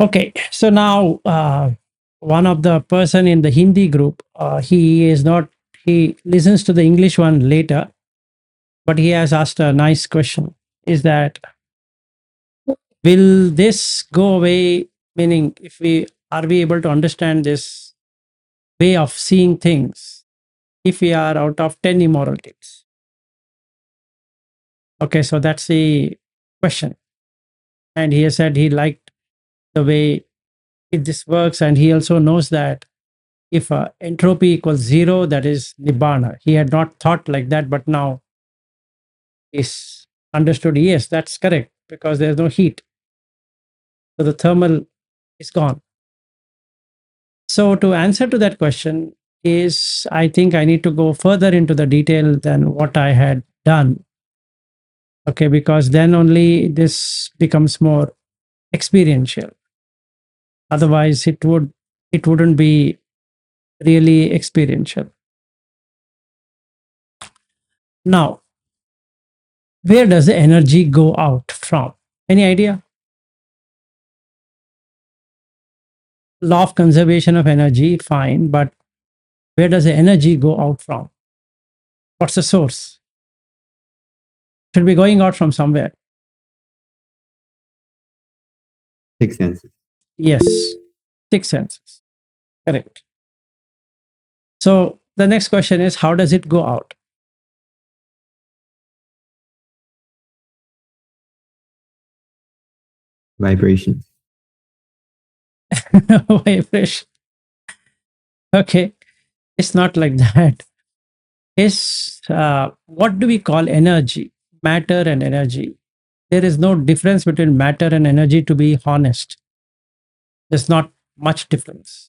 Okay, so now one of the person in the Hindi group, he is not, he listens to the English one later, but he has asked a nice question. Is that, will this go away? Meaning, if we are we able to understand this way of seeing things if we are out of 10 immoralities? Okay, so that's the question. And he has said he liked the way if this works, and he also knows that if entropy equals zero, that is nibbana. He had not thought like that, but now he's understood. Yes, that's correct, because there's no heat, so the thermal is gone. So to answer to that question is, I think I need to go further into the detail than what I had done. Okay, because then only this becomes more experiential. Otherwise, it wouldn't be really experiential. Now, where does the energy go out from? Any idea? Law of conservation of energy, fine, but where does the energy go out from? What's the source? Should be going out from somewhere. Six senses. Yes, six senses. Correct. So the next question is, how does it go out? Vibration. Vibration. Okay, it's not like that. It's what do we call energy? Matter and energy. There is no difference between matter and energy, to be honest. There's not much difference.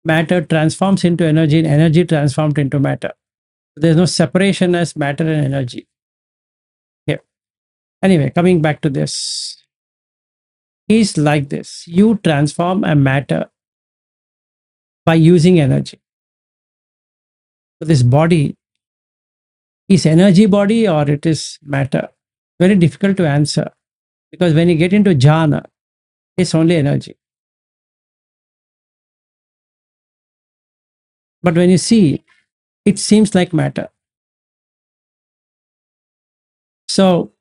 Matter transforms into energy, and energy transformed into matter. There's no separation as matter and energy. Yeah. Anyway, coming back to this, is like this. You transform a matter by using energy. So this body is energy body or it is matter? Very difficult to answer, because when you get into jhana, it's only energy. But when you see, it seems like matter. So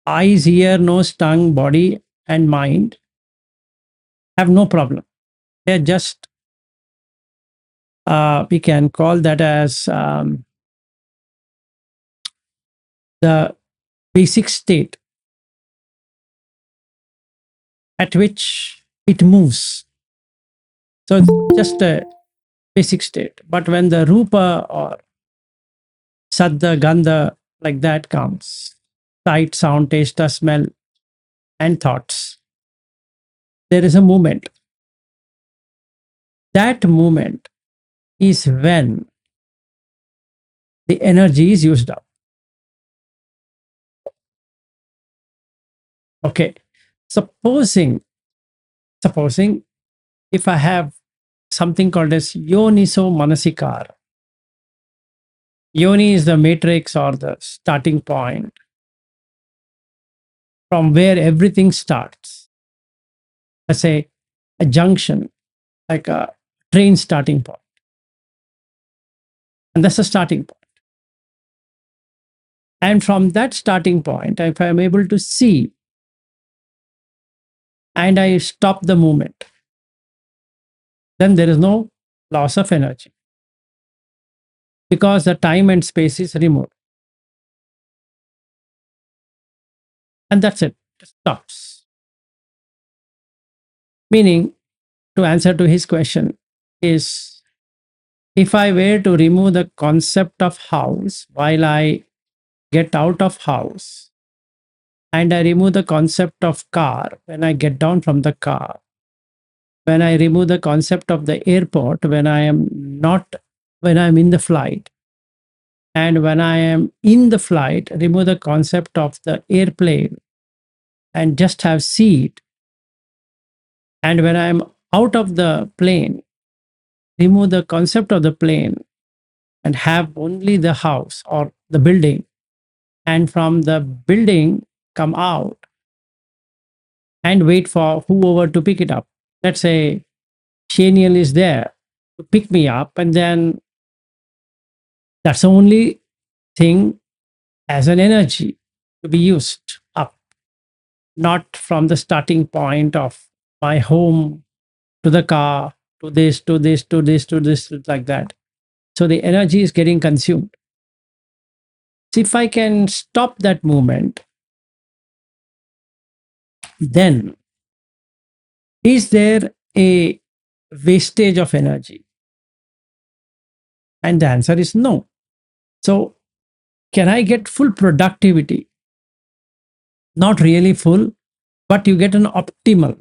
eyes, ear, nose, tongue, body, and mind have no problem. They're just, we can call that as the basic state at which it moves. So it's just a basic state. But when the rupa or saddha, gandha, like that comes, sight, sound, taste, smell, and thoughts, there is a movement. That movement is when the energy is used up. Okay. Supposing if I have something called as yoniso manasikar. Yoni is the matrix or the starting point from where everything starts. Let's say a junction, like a train starting point. And that's the starting point. And from that starting point, if I'm able to see and I stop the movement, then there is no loss of energy, because the time and space is removed. And that's it. It stops. Meaning, to answer to his question is, if I were to remove the concept of house while I get out of house, and I remove the concept of car when I get down from the car, when I remove the concept of the airport when I am not, when I'm in the flight, and when I am in the flight, remove the concept of the airplane and just have seat, and when I'm out of the plane, remove the concept of the plane and have only the house or the building, and from the building come out, and wait for whoever to pick it up. Let's say Shaniel is there to pick me up, and then that's the only thing as an energy to be used up, not from the starting point of my home to the car to this, to this, to this, to this, like that. So the energy is getting consumed. So if I can stop that movement, then is there a wastage of energy? And the answer is no. So can I get full productivity? Not really full, but you get an optimal,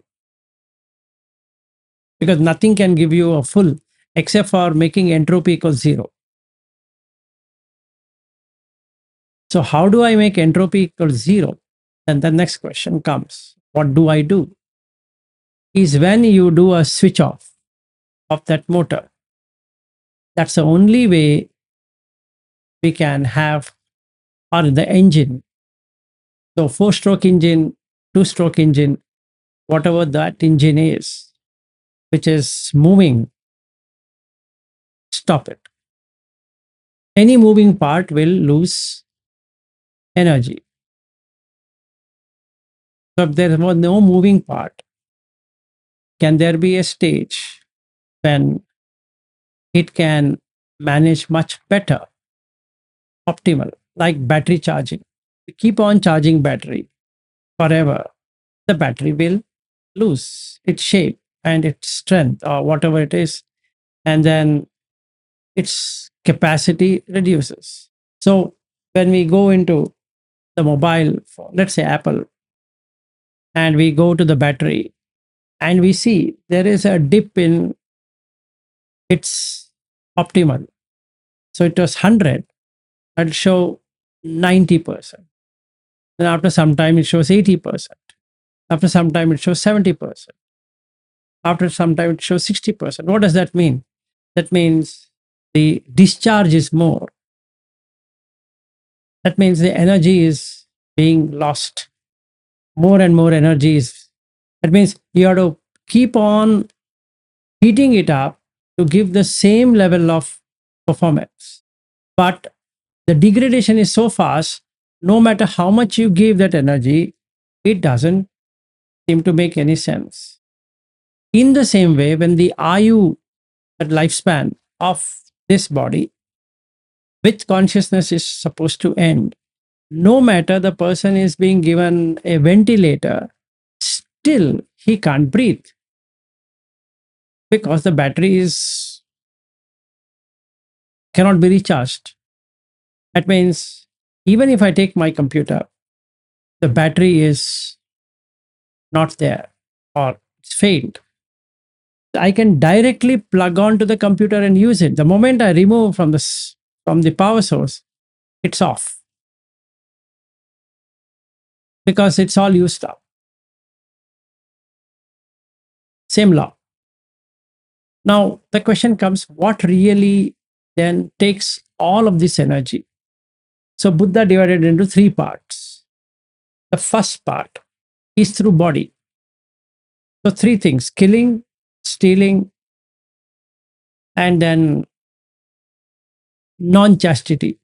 because nothing can give you a full except for making entropy equals zero. So how do I make entropy equals zero? And the next question comes, what do I do? Is when you do a switch off of that motor. That's the only way we can have, or the engine. So four-stroke engine, two-stroke engine, whatever that engine is, which is moving, stop it. Any moving part will lose energy. So if there was no moving part, can there be a stage when it can manage much better, optimal, like battery charging? We keep on charging battery forever, the battery will lose its shape and its strength or whatever it is, and then its capacity reduces. So when we go into the mobile phone, let's say Apple, and we go to the battery and we see there is a dip in its optimal. So it was 100, it'll show 90%. Then after some time, it shows 80%. After some time, it shows 70%. After some time, it shows 60%. What does that mean? That means the discharge is more. That means the energy is being lost. More and more energy is. That means you have to keep on heating it up to give the same level of performance. But the degradation is so fast, no matter how much you give that energy, it doesn't seem to make any sense. In the same way, when the Ayu, that lifespan of this body with consciousness is supposed to end, no matter the person is being given a ventilator, still he can't breathe because the battery is cannot be recharged. That means even if I take my computer, the battery is not there or it's failed. I can directly plug onto the computer and use it. The moment I remove from the power source, it's off because it's all used up. Same law. Now the question comes, what really then takes all of this energy? So Buddha divided into three parts. The first part is through body. So three things: killing, stealing, and then non-chastity.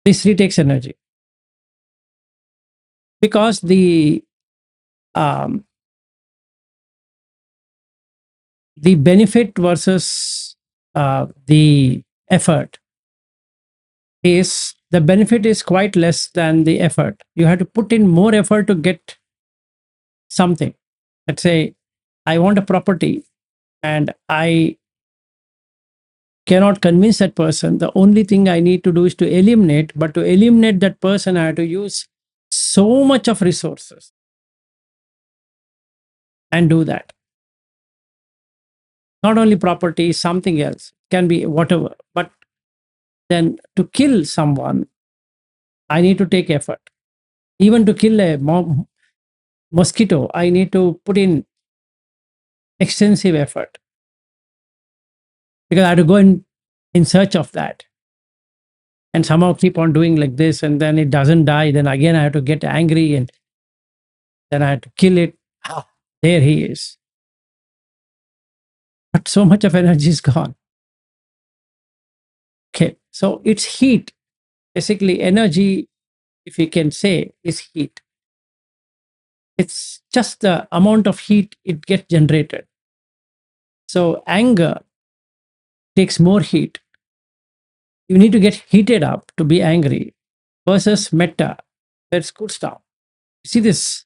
This three takes energy because um, the benefit versus the effort is, the benefit is quite less than the effort. You have to put in more effort to get something. Let's say I want a property and I cannot convince that person. The only thing I need to do is to eliminate, but to eliminate that person, I have to use so much of resources and do that. Not only property, something else, can be whatever. But then to kill someone, I need to take effort. Even to kill a mosquito, I need to put in extensive effort because I have to go in search of that and somehow keep on doing like this, and then it doesn't die. Then again, I have to get angry and Then I had to kill it. Ah, there he is. But so much of energy is gone. Okay. So it's heat. Basically, energy, if you can say, is heat. It's just the amount of heat it gets generated. So anger takes more heat. You need to get heated up to be angry versus metta, where it cools down. You see this?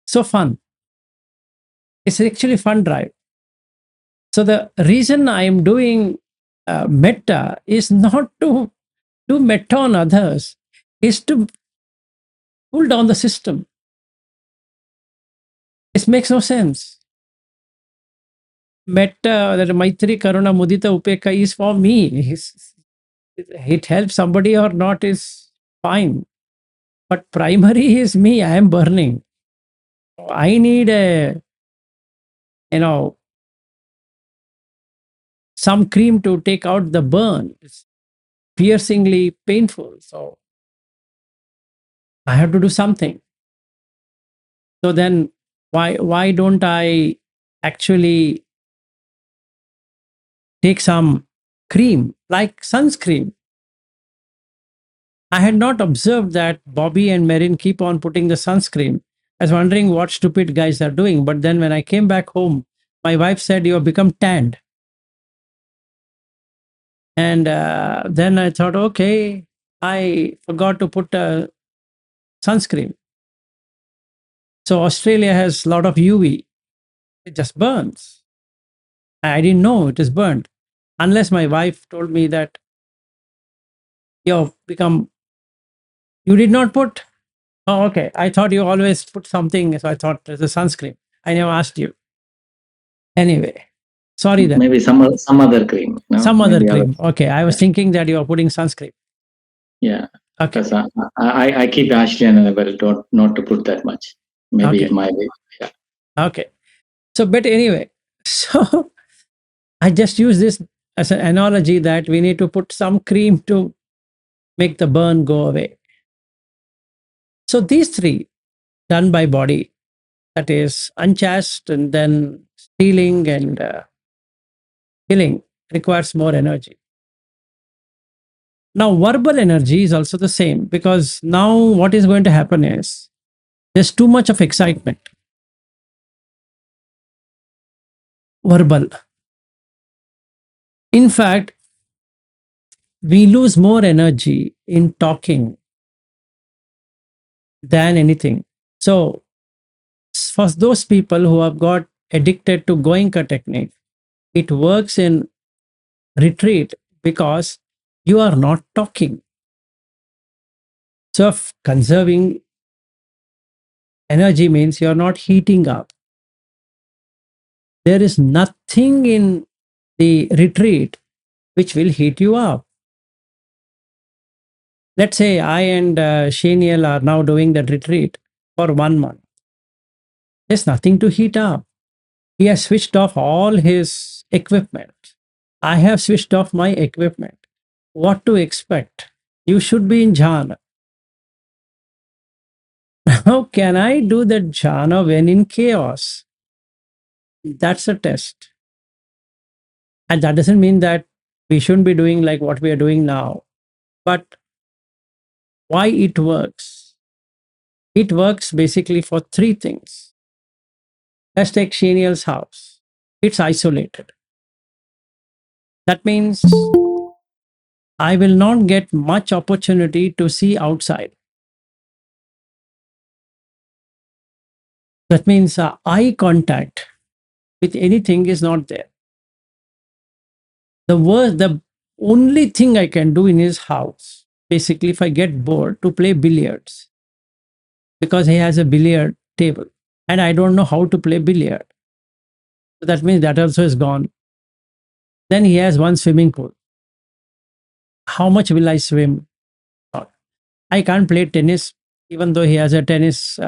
So fun. It's actually fun drive. So the reason I am doing metta is not to do metta on others, is to cool down the system. It makes no sense. Metta, that Maitri, Karuna, Mudita, Upeka is for me. It helps somebody or not is fine. But primary is me. I am burning. I need a, you know, some cream to take out the burn. It's piercingly painful. So I have to do something. So then why don't I actually take some cream like sunscreen? I had not observed that Bobby and Marin keep on putting the sunscreen. I was wondering what stupid guys are doing. But then when I came back home, my wife said, "You have become tanned." And then I thought, okay, I forgot to put sunscreen. So Australia has a lot of UV. It just burns. I didn't know it is burnt unless my wife told me that you've become, you did not put. Oh, okay. I thought you always put something. So I thought there's a sunscreen. I never asked you. Anyway, sorry then. Maybe some other cream. No? Some other Maybe cream. Okay. I was thinking that you are putting sunscreen. Yeah. Okay. Because I keep Ashley and Annabelle not to put that much. Maybe Okay. it might be. Yeah. Okay. So, but anyway, so I just use this as an analogy that we need to put some cream to make the burn go away. So these three done by body, that is unchaste and then stealing and killing, requires more energy. Now, verbal energy is also the same because now what is going to happen is there's too much of excitement. Verbal. In fact, we lose more energy in talking than anything. So, for those people who have got addicted to Goenka technique, it works in retreat because you are not talking. So, if conserving energy means you're not heating up. There is nothing in the retreat which will heat you up. Let's say I and Shaniel are now doing that retreat for 1 month. There's nothing to heat up. He has switched off all his equipment. I have switched off my equipment. What to expect? You should be in jhana. How can I do that jhana when in chaos? That's a test. And that doesn't mean that we shouldn't be doing like what we are doing now. But why it works? It works basically for three things. Let's take Shaniel's house. It's isolated. That means I will not get much opportunity to see outside. That means eye contact with anything is not there. The only thing I can do in his house, basically, if I get bored, to play billiards because he has a billiard table and I don't know how to play billiard. So that means that also is gone. Then he has one swimming pool. How much will I swim? Not. I can't play tennis, even though he has a tennis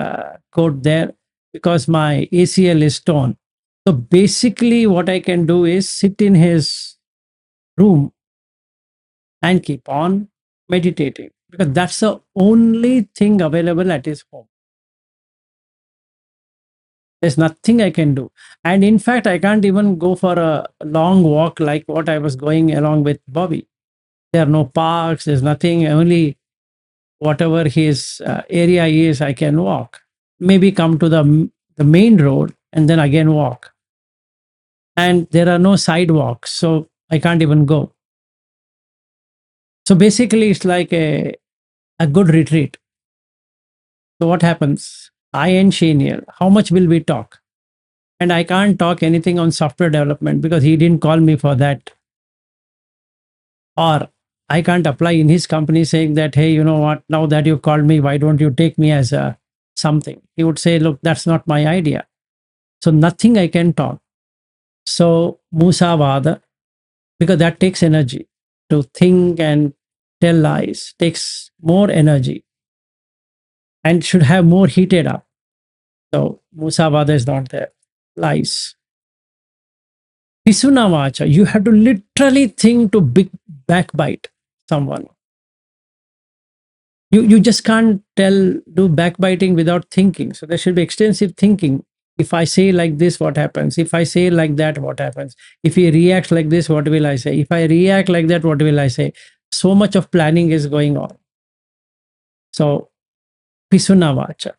court there, because my ACL is torn. So basically, what I can do is sit in his room and keep on meditating because that's the only thing available at his home. There's nothing I can do. And in fact, I can't even go for a long walk like what I was going along with Bobby. There are no parks, there's nothing, only whatever his area is, I can walk. Maybe come to the main road and then again walk. And there are no sidewalks, so I can't even go. So basically, it's like a good retreat. So what happens? I and Shaniel, how much will we talk? And I can't talk anything on software development because he didn't call me for that. Or I can't apply in his company saying that, hey, you know what, now that you called me, why don't you take me as a something? He would say, look, that's not my idea. So nothing I can talk. So Musavada, because that takes energy to think and tell lies, takes more energy and should have more heated up. So Musavada is not there. Lies. Pisunavacha, you have to literally think to backbite someone. You just can't do backbiting without thinking. So there should be extensive thinking. If I say like this, what happens? If I say like that, what happens? If he reacts like this, what will I say? If I react like that, what will I say? So much of planning is going on. So Pisunavacha.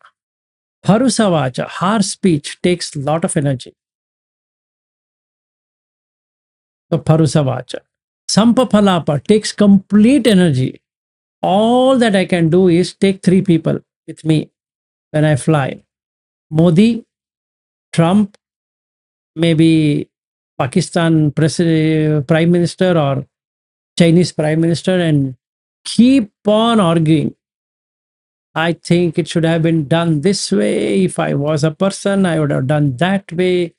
Parusavacha, harsh speech takes a lot of energy. So Parusavacha. Sampapalapa takes complete energy. All that I can do is take 3 people with me when I fly. Modi, Trump, maybe Pakistan Prime Minister or Chinese Prime Minister, and keep on arguing. I think it should have been done this way. If I was a person, I would have done that way,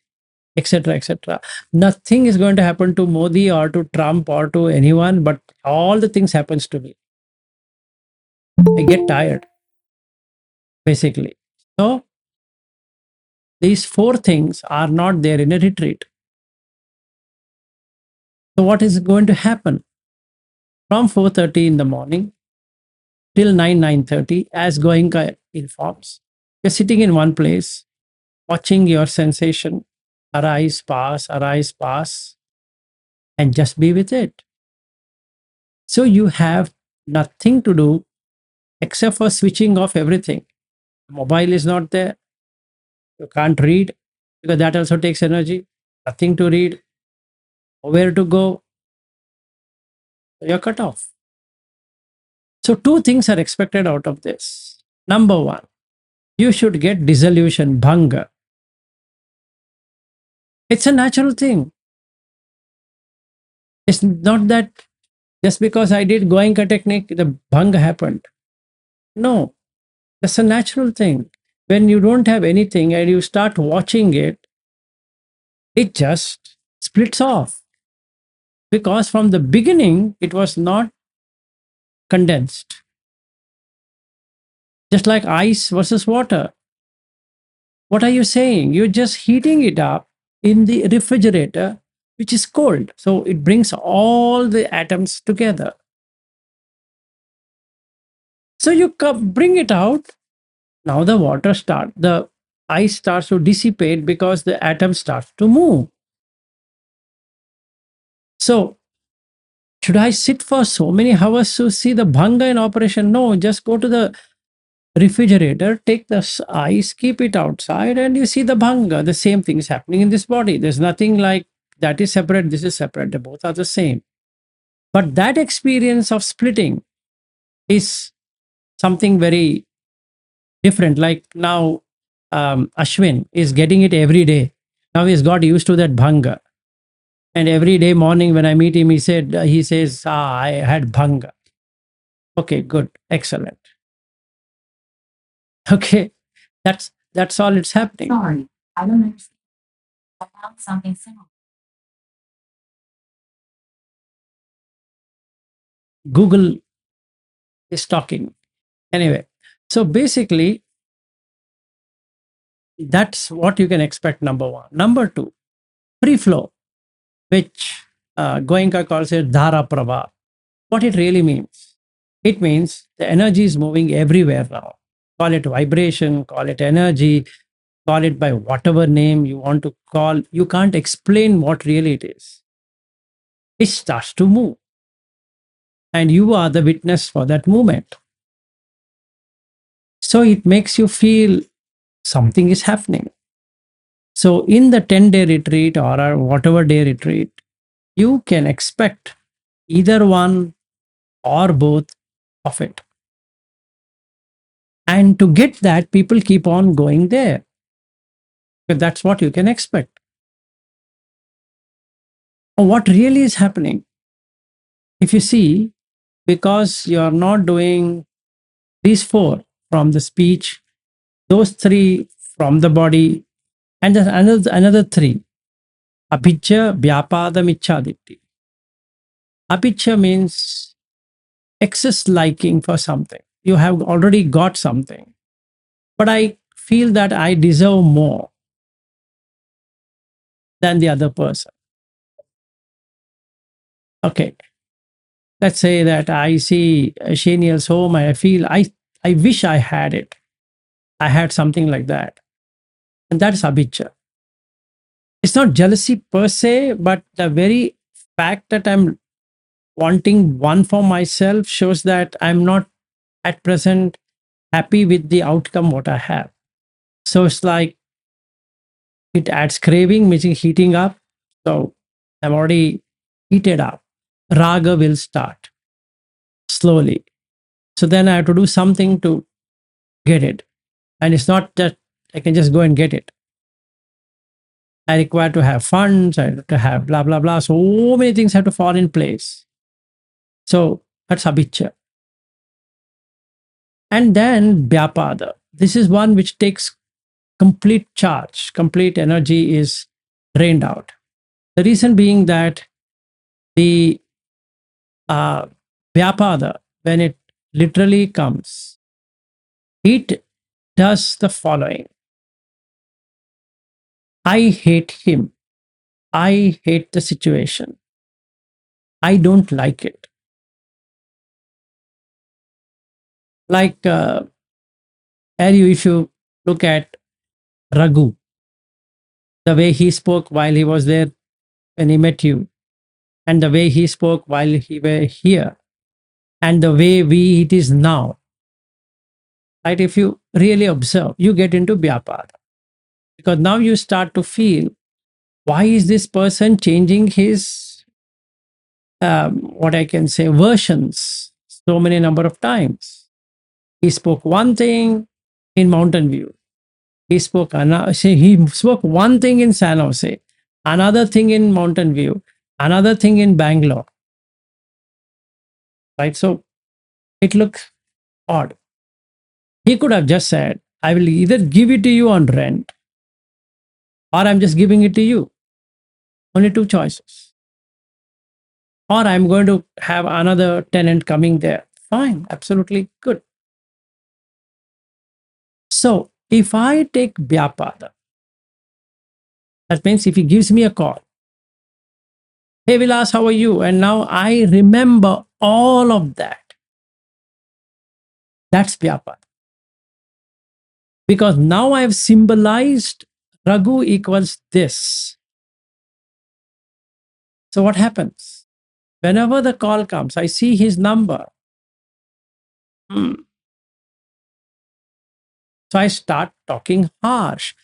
etc., etc. Nothing is going to happen to Modi or to Trump or to anyone, but all the things happens to me. I get tired, basically. So these 4 things are not there in a retreat. So what is going to happen? From 4:30 in the morning till 9:30, as Goenka informs, you're sitting in one place, watching your sensation arise, pass, and just be with it. So you have nothing to do except for switching off everything. Mobile is not there. You can't read because that also takes energy. Nothing to read. Where to go? You're cut off. So 2 things are expected out of this. Number 1, you should get dissolution, bhanga. It's a natural thing. It's not that just because I did Goenka technique, the bhanga happened. No, that's a natural thing. When you don't have anything and you start watching it, it just splits off. Because from the beginning, it was not condensed. Just like ice versus water. What are you saying? You're just heating it up in the refrigerator, which is cold. So it brings all the atoms together. So you bring it out. Now the ice starts to dissipate because the atom starts to move. So should I sit for so many hours to see the bhanga in operation? No, just go to the refrigerator, take the ice, keep it outside, and you see the bhanga. The same thing is happening in this body. There's nothing like that is separate, this is separate. They both are the same. But that experience of splitting is something very different. Like now, Ashwin is getting it every day. Now he's got used to that bhanga. And every day morning when I meet him, he says, I had bhanga. Okay, good, excellent. Okay, that's all it's happening. Sorry, I don't understand. I found something similar. Google is talking. Anyway, so basically, that's what you can expect, number 1. Number 2, free flow, which Goenka calls it Dhara Prabha. What it really means? It means the energy is moving everywhere now. Call it vibration, call it energy, call it by whatever name you want to call, you can't explain what really it is. It starts to move. And you are the witness for that movement. So it makes you feel something is happening. So in the 10-day retreat or a whatever day retreat, you can expect either one or both of it. And to get that, people keep on going there. But that's what you can expect. What really is happening? If you see, because you are not doing these four from the speech, those three from the body, and then another three. Abhijja, Vyapada, Michchaditti. Abhijja means excess liking for something. You have already got something. But I feel that I deserve more than the other person. Okay. Let's say that I see Shaniel's home and I feel I wish I had it. I had something like that. And that's Abhijja. It's not jealousy per se, but the very fact that I'm wanting one for myself shows that I'm not at present happy with the outcome what I have. So it's like it adds craving, meaning heating up. So I'm already heated up. Raga will start slowly. So then I have to do something to get it. And it's not that I can just go and get it. I require to have funds, I have to have blah, blah, blah. So many things have to fall in place. So that's Abhijja. And then Vyapada. This is one which takes complete charge, complete energy is drained out. The reason being that the Vyapada, when it literally comes, it does the following. I hate him. I hate the situation. I don't like it. Like, if you look at Raghu, the way he spoke while he was there when he met you, and the way he spoke while he were here, and the way it is now, right? If you really observe, you get into Vyapada. Because now you start to feel, why is this person changing his, what I can say, versions so many number of times? He spoke one thing in Mountain View. He spoke one thing in San Jose, another thing in Mountain View, another thing in Bangalore. Right? So it looks odd. He could have just said, I will either give it to you on rent or I'm just giving it to you. Only two choices. Or I'm going to have another tenant coming there. Fine, absolutely good. So if I take Vyapada, that means if he gives me a call, hey Vilas, how are you? And now I remember all of that. That's Vyapada. Because now I've symbolized Raghu equals this. So what happens? Whenever the call comes, I see his number. So I start talking harsh.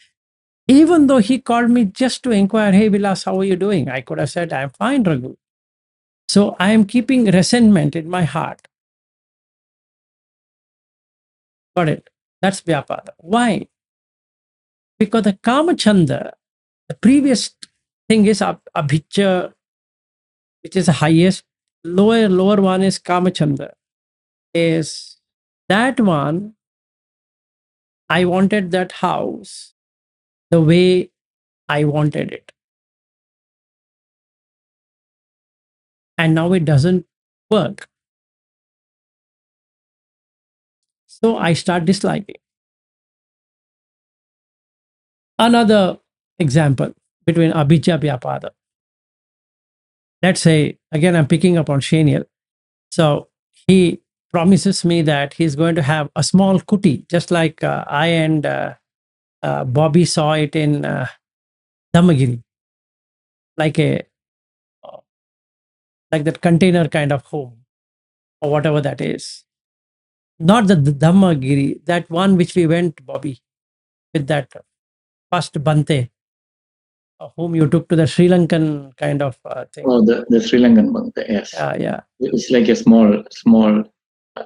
Even though he called me just to inquire, hey Vilas, how are you doing? I could have said, I'm fine, Raghu. So I am keeping resentment in my heart. Got it? That's Vyapada. Why? Because the Kamachanda, the previous thing is Abhijja, which is the highest. Lower one is Kamachanda. Is that one, I wanted that house the way I wanted it. And now it doesn't work. So I start disliking. Another example between Abhijja Vyapada. Let's say, again, I'm picking up on Shaniel. So he promises me that he's going to have a small kuti, just like I and Bobby saw it in Dhammagiri, like uh, like that container kind of home or whatever that is. Not the Dhammagiri, that one which we went, Bobby, with that first Bante, whom you took to the Sri Lankan kind of thing. Oh, the Sri Lankan one. Yes. Yeah. It's like a small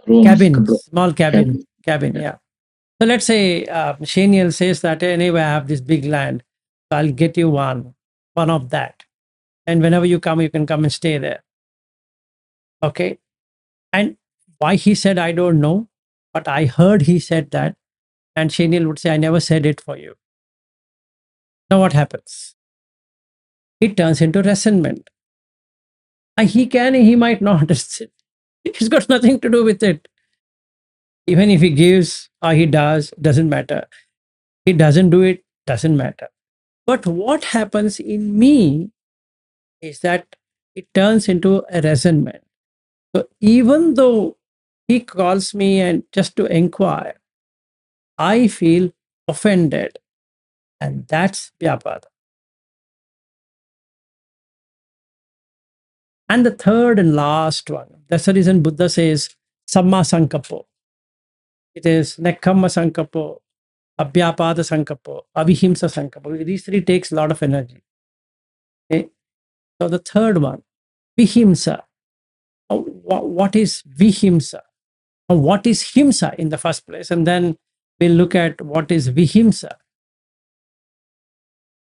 rooms. Cabin, small cabin. Yeah. Yeah. So let's say Shaniel says that anyway, I have this big land, so I'll get you one of that. And whenever you come, you can come and stay there. Okay. And why he said, I don't know, but I heard he said that. And Shaniel would say, I never said it for you. Now what happens? It turns into resentment. He can, he might not. He's got nothing to do with it. Even if he gives or he does, doesn't matter. He doesn't do it, doesn't matter. But what happens in me is that it turns into a resentment. So even though he calls me and just to inquire, I feel offended. And that's Vyapada. And the third and last one, that's the reason Buddha says Samma Sankapo. It is Nekkamma Sankapo, Abhyapada Sankapo, Avihimsa Sankapo. These three takes a lot of energy. Okay? So the third one, Vihimsa. What is Vihimsa? Or what is Himsa in the first place? And then we'll look at what is Vihimsa.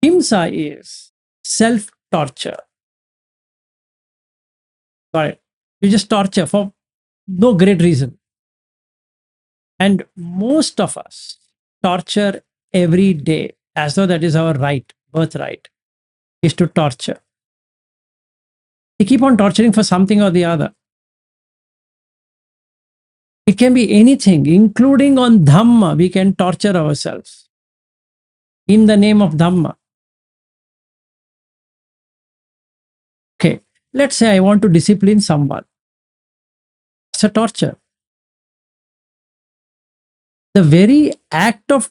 Himsa is self-torture. Right? You just torture for no great reason. And most of us torture every day as though that is our right, birthright, is to torture. We keep on torturing for something or the other. It can be anything, including on Dhamma, we can torture ourselves in the name of Dhamma. Okay, let's say I want to discipline someone. It's a torture. The very act of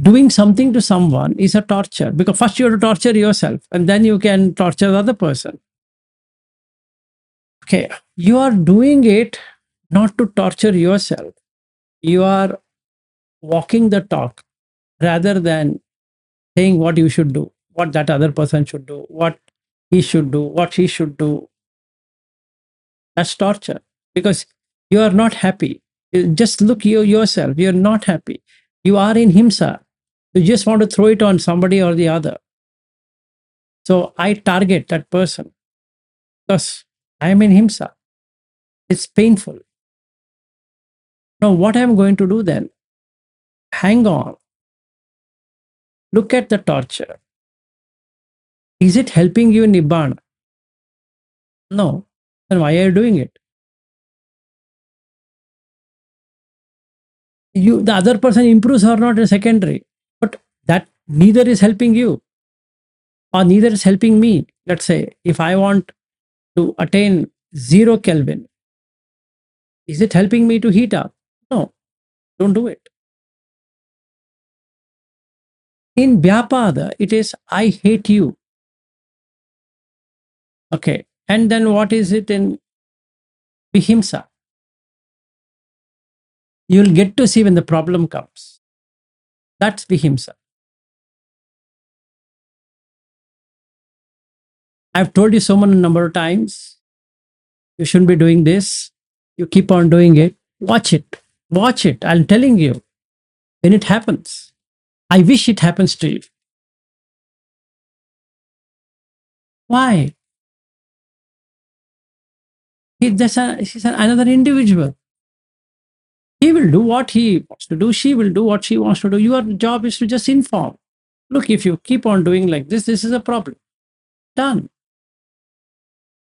doing something to someone is a torture, because first you have to torture yourself and then you can torture the other person. Okay, you are doing it not to torture yourself. You are walking the talk rather than saying what you should do, what that other person should do, what he should do, what she should do. That's torture, because you are not happy. Just look yourself. You're not happy. You are in himsa. You just want to throw it on somebody or the other. So I target that person because I am in himsa. It's painful. Now, what I'm going to do then? Hang on. Look at the torture. Is it helping you in Nibbana? No. Then why are you doing it? The other person improves or not is secondary, but that neither is helping you or neither is helping me. Let's say if I want to attain 0 Kelvin, is it helping me to heat up? No, don't do it. In Vyapada, it is I hate you. Okay. And then what is it in Vihimsa? You'll get to see when the problem comes. That's Vihimsa. I've told you so many number of times, you shouldn't be doing this. You keep on doing it. Watch it. Watch it. I'm telling you, when it happens, I wish it happens to you. Why? He's another individual. He will do what he wants to do. She will do what she wants to do. Your job is to just inform. Look, if you keep on doing like this is a problem. Done.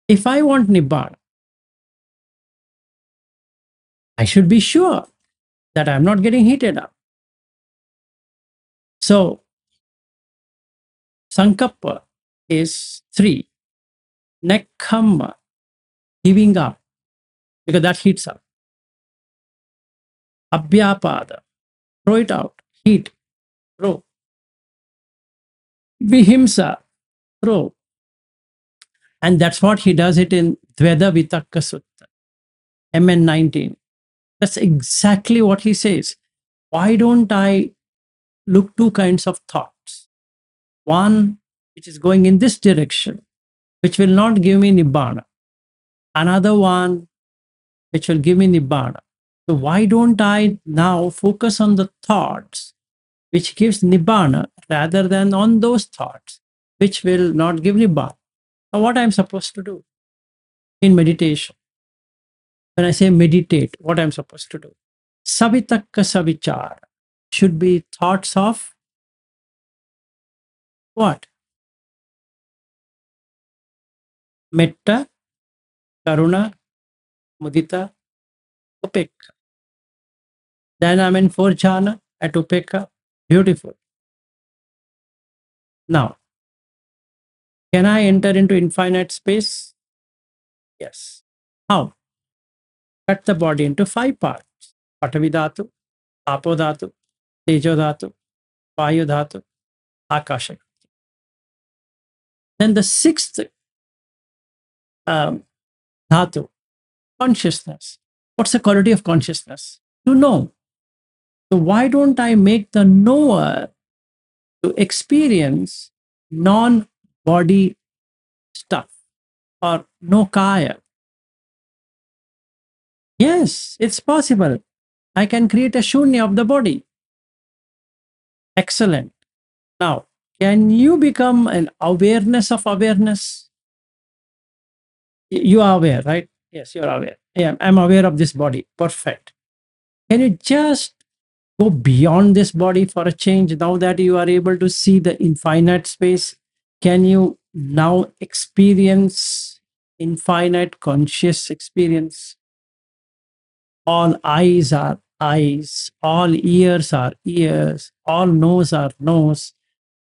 If I want Nibbana, I should be sure that I'm not getting heated up. So, Sankappa is 3. Nekkamma, giving up, because that heats up. Abhyapada, throw it out. Heat, throw. Vihimsa, throw. And that's what he does it in Dveda Vitakka Sutta, MN 19. That's exactly what he says. Why don't I look two kinds of thoughts? One which is going in this direction, which will not give me Nibbana. Another one which will give me Nibbana. So why don't I now focus on the thoughts which gives Nibbana rather than on those thoughts which will not give Nibbana? Now what I'm supposed to do in meditation? When I say meditate, what I'm supposed to do? Savitakka savichara should be thoughts of what? Metta, karuna, mudita, upekka. Then I'm in 4 jhana at upekka. Beautiful. Now, can I enter into infinite space? Yes. How? Cut the body into 5 parts. Patavi dhatu, apo dhatu, tejo dhatu, vayu dhatu, akasha. Then the 6th dhatu, consciousness. What's the quality of consciousness? To know. So why don't I make the knower to experience non-body stuff or no kaya? Yes, it's possible. I can create a shunya of the body. Excellent. Now, can you become an awareness of awareness? You are aware, right? Yes, you're aware. Yeah, I'm aware of this body. Perfect. Can you just go beyond this body for a change now that you are able to see the infinite space? Can you now experience infinite conscious experience? All eyes are eyes, all ears are ears, all nose are nose,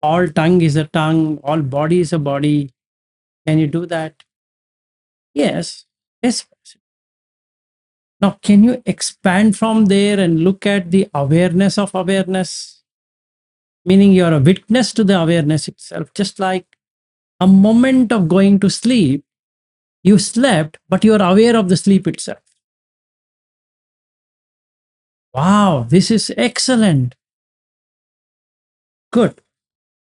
all tongue is a tongue, all body is a body. Can you do that? Yes, yes. Now, can you expand from there and look at the awareness of awareness? Meaning you're a witness to the awareness itself, just like a moment of going to sleep, you slept, but you're aware of the sleep itself. Wow, this is excellent. Good.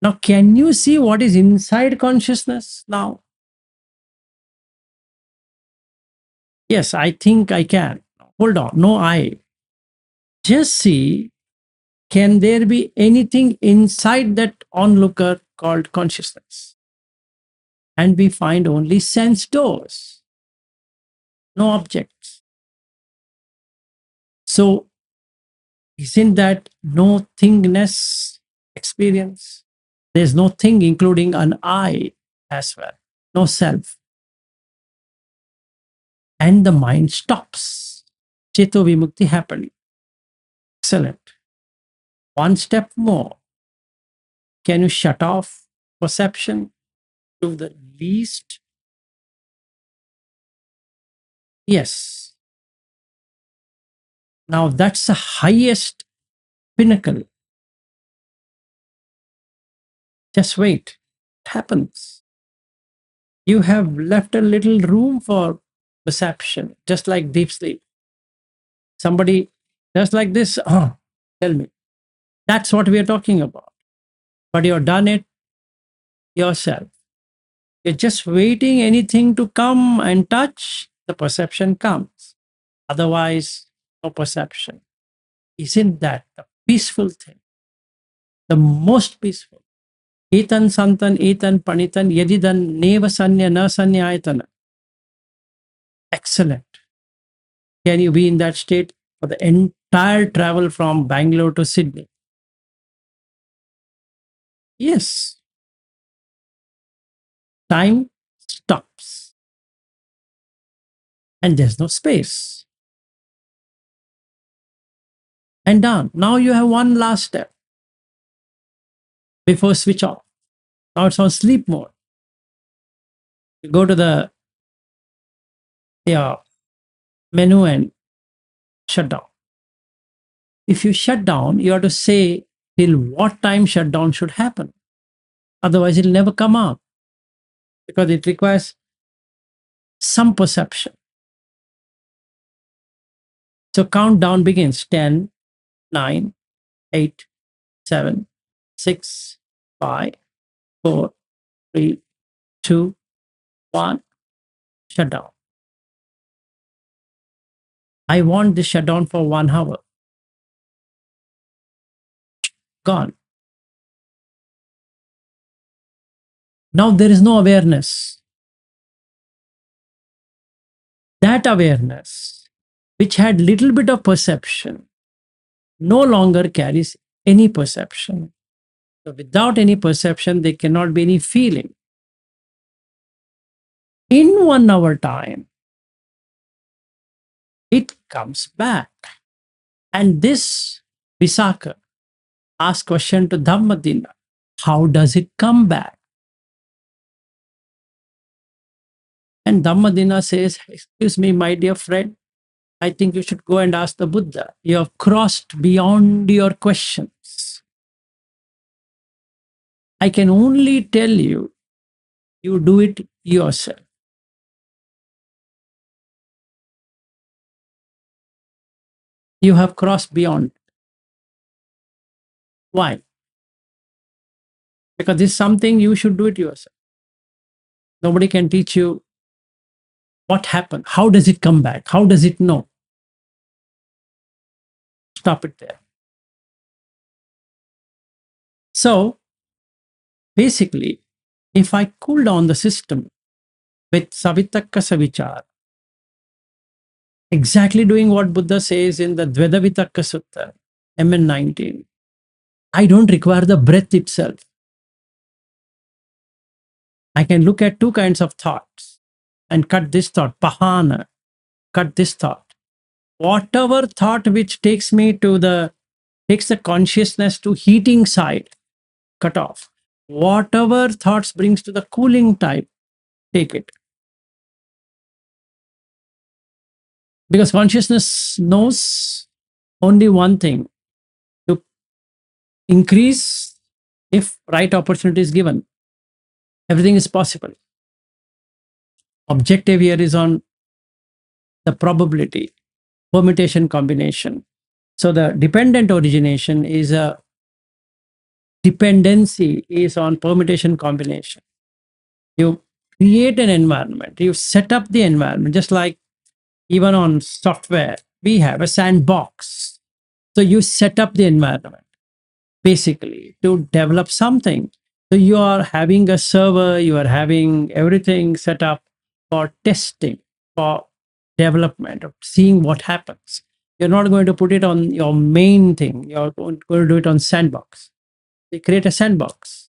Now, can you see what is inside consciousness now? Yes, I think I can. Hold on, no I. Just see, can there be anything inside that onlooker called consciousness? And we find only sense doors, no objects. So, isn't that no thingness experience? There's no thing, including an I as well, no self. And the mind stops. Cheto Vimukti happening. Excellent. One step more. Can you shut off perception to the least? Yes. Now that's the highest pinnacle. Just wait. It happens. You have left a little room for perception, just like deep sleep. Somebody just like this, tell me. That's what we are talking about. But you've done it yourself. You're just waiting anything to come and touch, the perception comes. Otherwise, no perception. Isn't that the peaceful thing? The most peaceful. Etan santan, etan panitan, yadidan neva sanya na sanyayatana. Excellent. Can you be in that state for the entire travel from Bangalore to Sydney? Yes. Time stops. And there's no space. And done. Now you have one last step before switch off. Now it's on sleep mode. You go to the menu and shut down. if you shut down, you have to say till what time shutdown should happen. Otherwise, it'll never come out because it requires some perception. So countdown begins 10, 9, 8, 7, 6, 5, 4, 3, 2, 1, shutdown. I want this shutdown for 1 hour. Gone. Now there is no awareness. That awareness, which had little bit of perception, no longer carries any perception. So without any perception, there cannot be any feeling. In 1 hour time, it comes back. And this Visakha asks question to Dhammadina. How does it come back? And Dhammadina says, excuse me, my dear friend, I think you should go and ask the Buddha. You have crossed beyond your questions. I can only tell you, you do it yourself. You have crossed beyond. Why? Because this is something you should do it yourself. Nobody can teach you what happened. How does it come back? How does it know? Stop it there. So basically, if I cool down the system with Savitakka Savichara, exactly doing what Buddha says in the Dvedavitakka Sutta, MN 19, I don't require the breath itself. I can look at two kinds of thoughts and cut this thought, pahana, cut this thought. Whatever thought which takes the consciousness to heating side, cut off. Whatever thoughts brings to the cooling type, take it. Because consciousness knows only one thing, to increase if right opportunity is given. Everything is possible. Objective here is on the probability, permutation combination. So the dependent origination is a dependency is on permutation combination. You create an environment, you set up the environment, just like even on software, we have a sandbox. So you set up the environment basically to develop something. So you are having a server, you are having everything set up for testing, for development, of seeing what happens. You're not going to put it on your main thing. You're going to do it on sandbox. You create a sandbox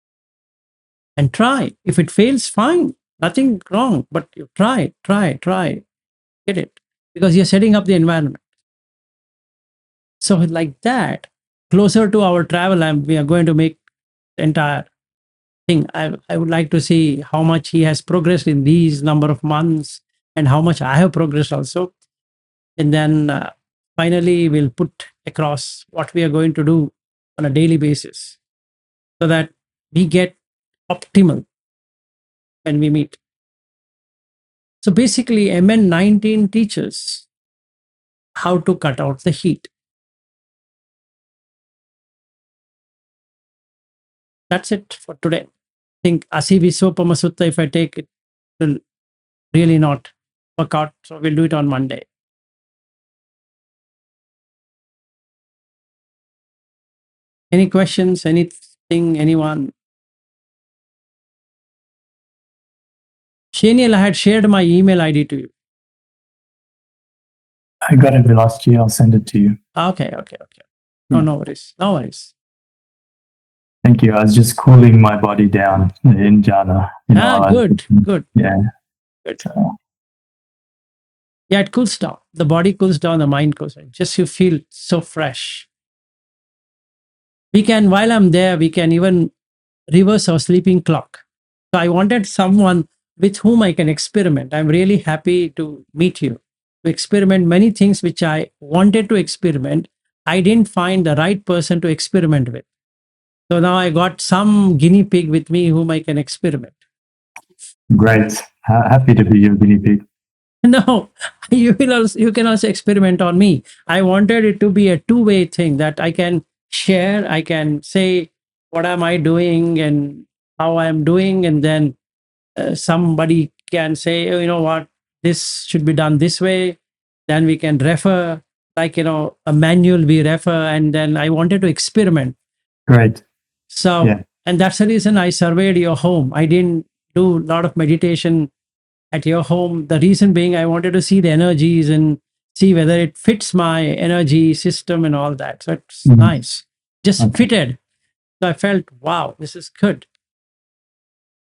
and try. If it fails, fine. Nothing wrong, but you try. Get it. Because you're setting up the environment. So like that, closer to our travel, we are going to make the entire thing. I would like to see how much he has progressed in these number of months and how much I have progressed also. And then finally, we'll put across what we are going to do on a daily basis so that we get optimal when we meet. So basically, MN 19 teaches how to cut out the heat. That's it for today. I think Asi Visopama Sutta, if I take it, will really not work out. So we'll do it on Monday. Any questions? Anything? Anyone? Shaniel, I had shared my email ID to you. I got it last year. I'll send it to you. Okay. No worries. Thank you. I was just cooling my body down in jhana. Good. Yeah. Good. So, Yeah, it cools down. The body cools down, the mind cools down. Just you feel so fresh. We can, while I'm there, we can even reverse our sleeping clock. So I wanted someone with whom I can experiment. I'm really happy to meet you, to experiment many things which I wanted to experiment, I didn't find the right person to experiment with. So now I got some guinea pig with me whom I can experiment. Great. Happy to be your guinea pig. No, you can also experiment on me. I wanted it to be a two-way thing that I can share. I can say what am I doing and how I am doing, and then somebody can say, oh, you know what, this should be done this way. Then we can refer, like a manual we refer, and then I wanted to experiment. Great. So, Yeah. and that's the reason I surveyed your home. I didn't do a lot of meditation at your home. The reason being, I wanted to see the energies and see whether it fits my energy system and all that. So it's nice, just Okay. fitted. So I felt, wow, this is good.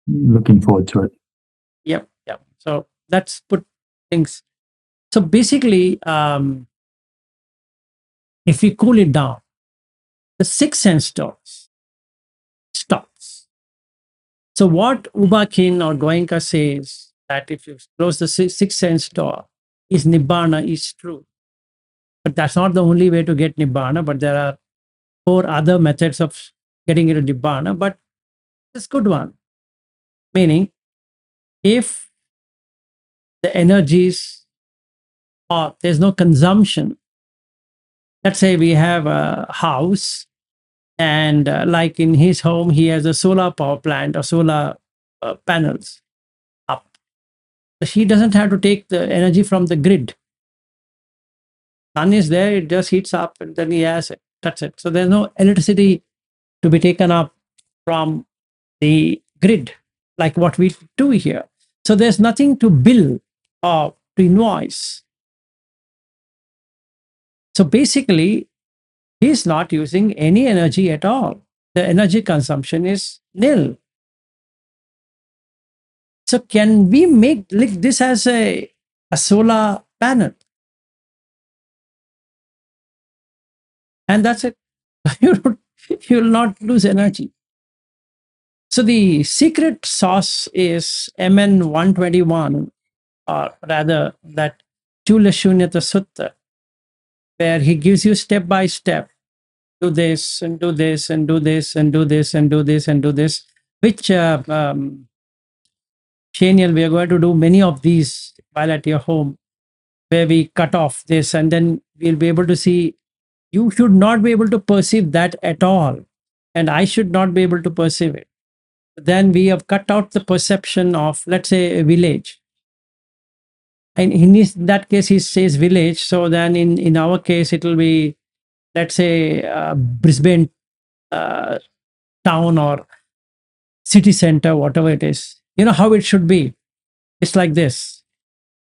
Looking forward to it. Yep. So that's put things. So basically, if we cool it down, the sixth sense doors stops. So what Ubakin or Goenka says that if you close the sixth sense door, is Nibbana is true. But that's not the only way to get Nibbana, but there are 4 other methods of getting into Nibbana, but it's a good one. Meaning, if the energies or there's no consumption, let's say we have a house and like in his home, he has a solar power plant or solar panels up. He doesn't have to take the energy from the grid. Sun is there, it just heats up and then he has it. That's it. So there's no electricity to be taken up from the grid like what we do here. So there's nothing to bill or to invoice. So basically, he's not using any energy at all. The energy consumption is nil. So can we make like this as a solar panel? And that's it. You will not lose energy. So the secret sauce is MN 121, or rather that Chula Shunyata Sutta, where he gives you step by step, do this and do this and do this and do this and do this and do this, which Shaniel, we are going to do many of these while at your home, where we cut off this and then we'll be able to see. You should not be able to perceive that at all. And I should not be able to perceive it. Then we have cut out the perception of, let's say, a village. And in that case, he says village. So then in our case, it will be, let's say, Brisbane town or city center, whatever it is. You know how it should be. It's like this.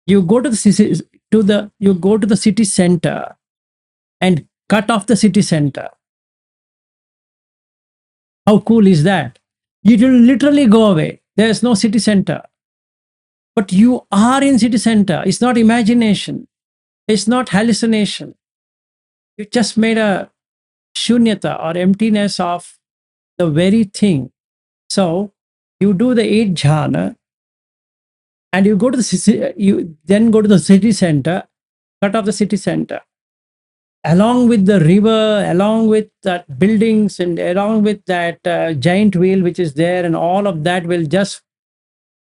You go to the city center and cut off the city center. How cool is that? It will literally go away. There's no city center. But you are in city center. It's not imagination. It's not hallucination. You just made a shunyata or emptiness of the very thing. So you do the 8 jhana and you go to you then go to the city center, cut off the city center. Along with the river, along with that buildings and along with that giant wheel which is there, and all of that will just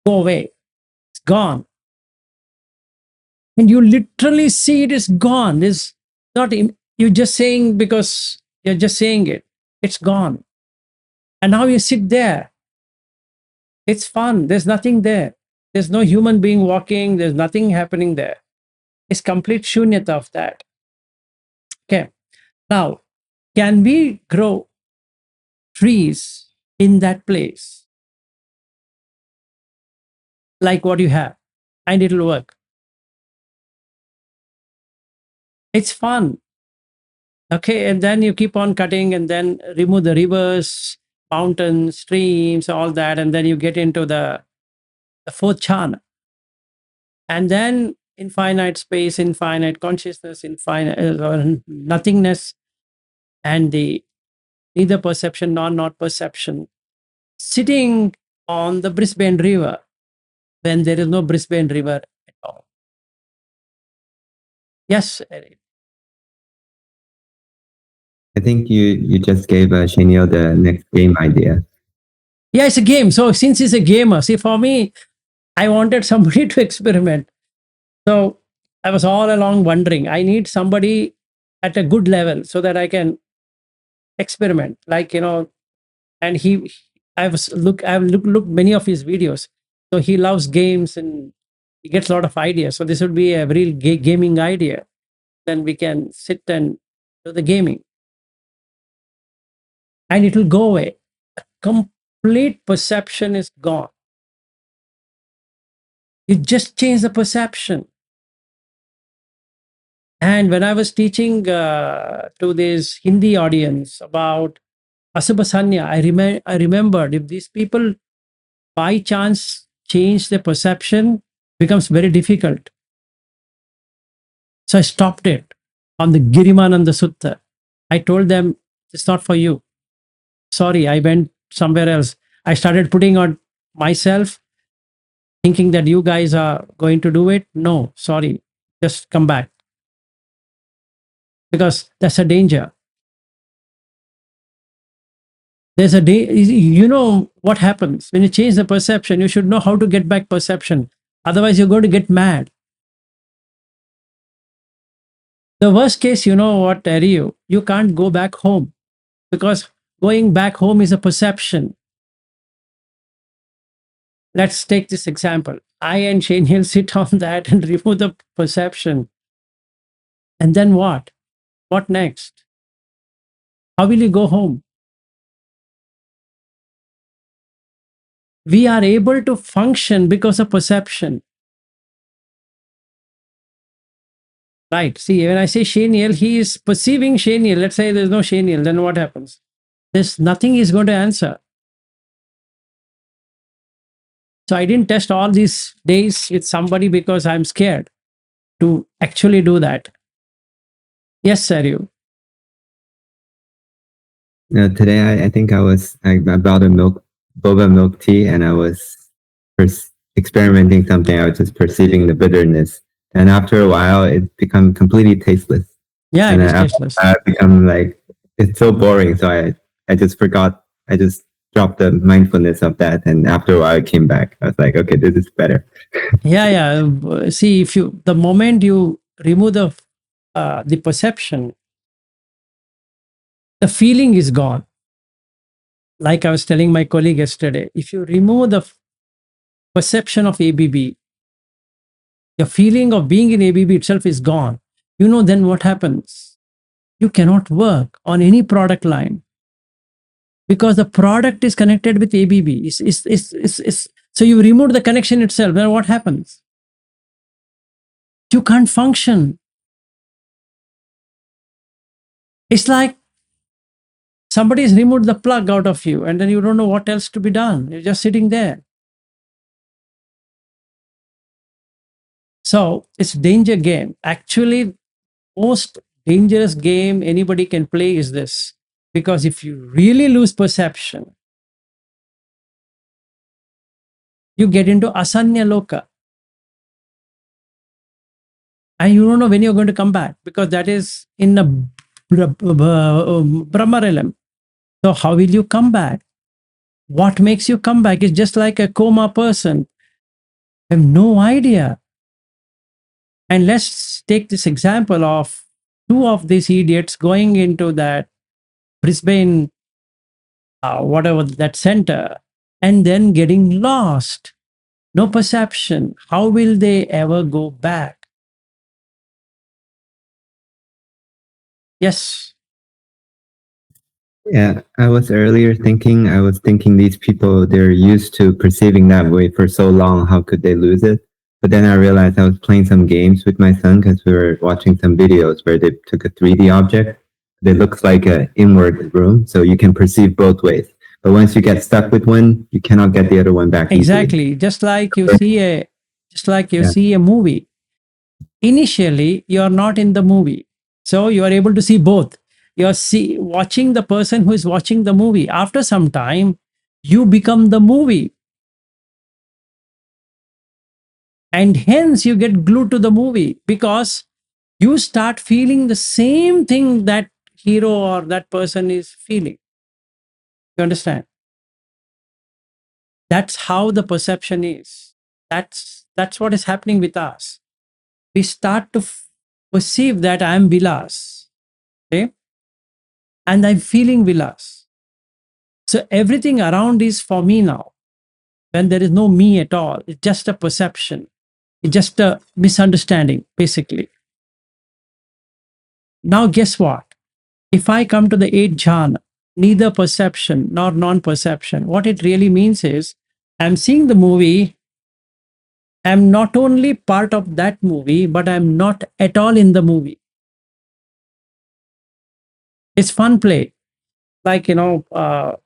go away. It's gone. And you literally see it is gone. It's not, you're just saying because you're just saying it. It's gone. And now you sit there. It's fun. There's nothing there. There's no human being walking. There's nothing happening there. It's complete shunyata of that. Okay. Now, can we grow trees in that place? Like what you have, and it'll work. It's fun. Okay. And then you keep on cutting and then remove the rivers, mountains, streams, all that. And then you get into the 4th jhana. And then infinite space, infinite consciousness, infinite nothingness, and the neither perception nor not perception, sitting on the Brisbane River when there is no Brisbane River at all. Yes, Eric. I think you just gave Shaniel the next game idea. Yeah, it's a game. So since he's a gamer, see, for me, I wanted somebody to experiment. So I was all along wondering, I need somebody at a good level so that I can experiment. Like, and I've looked many of his videos. So he loves games and he gets a lot of ideas. So this would be a real gaming idea. Then we can sit and do the gaming. And it will go away. Complete perception is gone. You just change the perception. And when I was teaching to this Hindi audience about Asubha I remembered if these people by chance change their perception, becomes very difficult. So I stopped it on the Girimananda Sutta. I told them, it's not for you. Sorry, I went somewhere else. I started putting on myself, thinking that you guys are going to do it. No, sorry, just come back. Because that's a danger. There's a day, what happens when you change the perception, you should know how to get back perception. Otherwise, you're going to get mad. The worst case, you know what, Ariu, you can't go back home because going back home is a perception. Let's take this example. I and Shane Hill sit on that and remove the perception. And then what? What next? How will you go home? We are able to function because of perception. Right. See, when I say Shaniel, he is perceiving Shaniel. Let's say there's no Shaniel, then what happens? There's nothing he's going to answer. So I didn't test all these days with somebody because I'm scared to actually do that. Yes, sir, you. Today I think I bought a boba milk tea, and I was experimenting something. I was just perceiving the bitterness, and after a while, it become completely tasteless. Yeah, And it is I tasteless. become like, it's so boring. So I just forgot. I just dropped the mindfulness of that, and after a while, I came back. I was like, okay, this is better. Yeah. See, the moment you remove the perception, the feeling is gone. Like I was telling my colleague yesterday, if you remove the perception of ABB, the feeling of being in ABB itself is gone. Then what happens? You cannot work on any product line because the product is connected with ABB. So you remove the connection itself. Then what happens? You can't function. It's like somebody has removed the plug out of you and then you don't know what else to be done. You're just sitting there. So it's danger game. Actually, most dangerous game anybody can play is this. Because if you really lose perception, you get into asanya loka. And you don't know when you're going to come back because that is in a Brahma realm. So how will you come back? What makes you come back? It's just like a coma person. I have no idea. And let's take this example of two of these idiots going into that Brisbane, whatever that center, and then getting lost. No perception. How will they ever go back? Yes. Yeah, I was thinking these people, they're used to perceiving that way for so long. How could they lose it? But then I realized I was playing some games with my son because we were watching some videos where they took a 3D object that looks like an inward room. So you can perceive both ways. But once you get stuck with one, you cannot get the other one back easily. Exactly. Just like you see a movie. Initially, you are not in the movie. So you are able to see both. You're watching the person who is watching the movie. After some time, you become the movie. And hence you get glued to the movie because you start feeling the same thing that hero or that person is feeling. You understand? That's how the perception is. That's what is happening with us. We start to perceive that I'm Vilas, okay, and I'm feeling Vilas. So everything around is for me now. When there is no me at all, it's just a perception. It's just a misunderstanding, basically. Now, guess what? If I come to the eighth jhana, neither perception nor non-perception, what it really means is I'm seeing the movie. I'm not only part of that movie, but I'm not at all in the movie. It's fun play, like that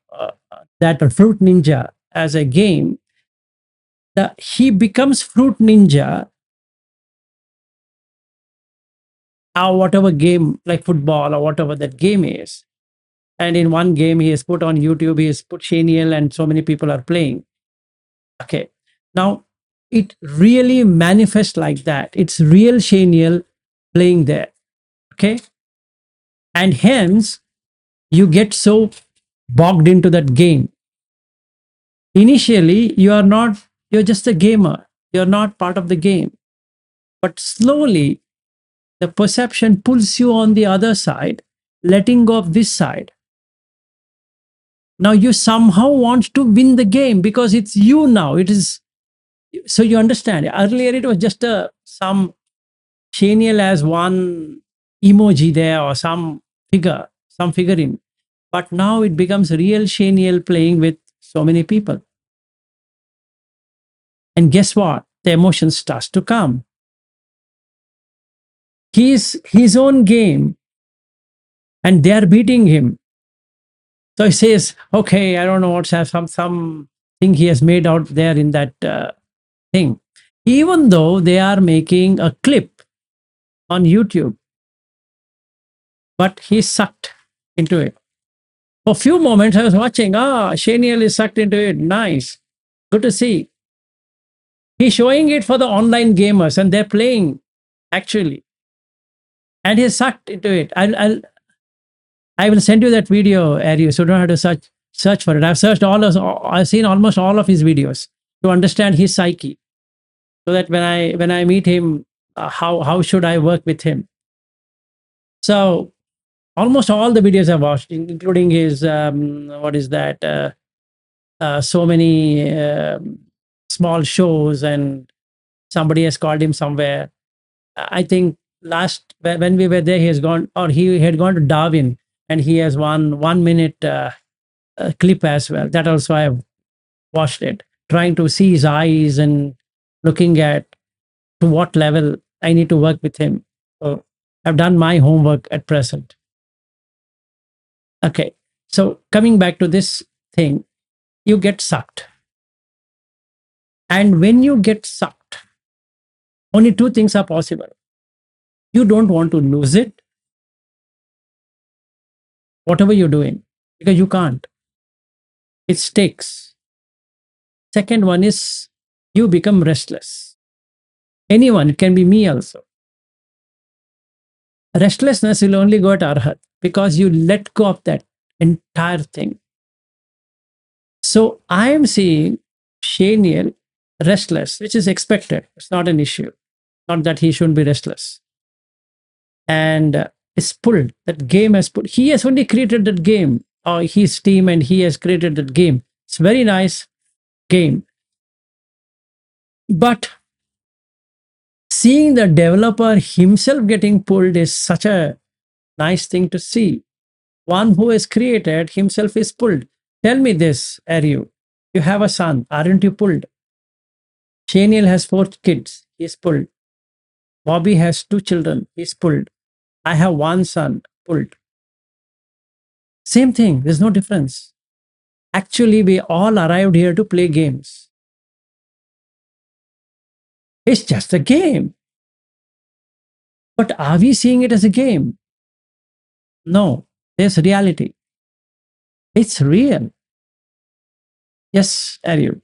Fruit Ninja as a game. He becomes Fruit Ninja, or whatever game, like football or whatever that game is. And in one game, he has put on YouTube, he has put Shaniel, and so many people are playing. Okay. Now, it really manifests like that. It's real Shaniel playing there. Okay. And hence, you get so bogged into that game. Initially, you're just a gamer. You're not part of the game. But slowly, the perception pulls you on the other side, letting go of this side. Now you somehow want to win the game because it's you now. It is, so you understand. Earlier it was just some Shaniel as one emoji there or some figure, some figurine. But now it becomes real Shaniel playing with so many people. And guess what? The emotion starts to come. He's his own game and they are beating him. So he says, okay, I don't know what's some thing he has made out there in that thing. Even though they are making a clip on YouTube, but he's sucked into it. For a few moments, I was watching, Shaniel is sucked into it. Nice. Good to see. He's showing it for the online gamers and they're playing actually. And he's sucked into it. I will send you that video, Ari, so you don't have to search for it. I've seen almost all of his videos to understand his psyche. So that when I meet him, how should I work with him? So almost all the videos I've watched, including his so many small shows, and somebody has called him somewhere. I think last when we were there, he had gone to Darwin, and he has 1 minute clip as well. That also I've watched it, trying to see his eyes and looking at to what level I need to work with him. So I've done my homework at present. Okay. So coming back to this thing, you get sucked. And when you get sucked, only two things are possible. You don't want to lose it, whatever you're doing, because you can't. It stakes. Second one is you become restless. Anyone, it can be me also. Restlessness will only go at Arhat because you let go of that entire thing. So I am seeing Shaniel restless, which is expected. It's not an issue. Not that he shouldn't be restless. And is pulled. That game has pulled. He has only created that game, or his team, and he has created that game. It's a very nice game. But seeing the developer himself getting pulled is such a nice thing to see. One who has created himself is pulled. Tell me this, Aryu. You have a son. Aren't you pulled? Shaniel has 4 kids. He's pulled. Bobby has 2 children. He's pulled. I have 1 son. Pulled. Same thing. There's no difference. Actually, we all arrived here to play games. It's just a game. But are we seeing it as a game? No. There's reality. It's real. Yes, Aryu.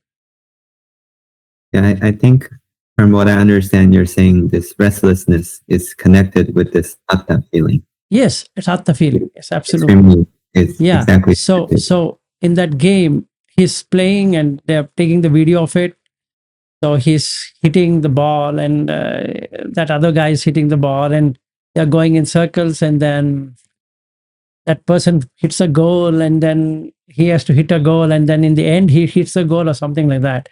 Yeah, I think from what I understand, you're saying this restlessness is connected with this atta feeling. Yes, it's Atma feeling. Yes, absolutely. Extremely, it's Yeah. exactly. So in that game, he's playing and they're taking the video of it. So he's hitting the ball, and that other guy is hitting the ball, and they're going in circles, and then that person hits a goal, and then he has to hit a goal, and then in the end he hits a goal or something like that.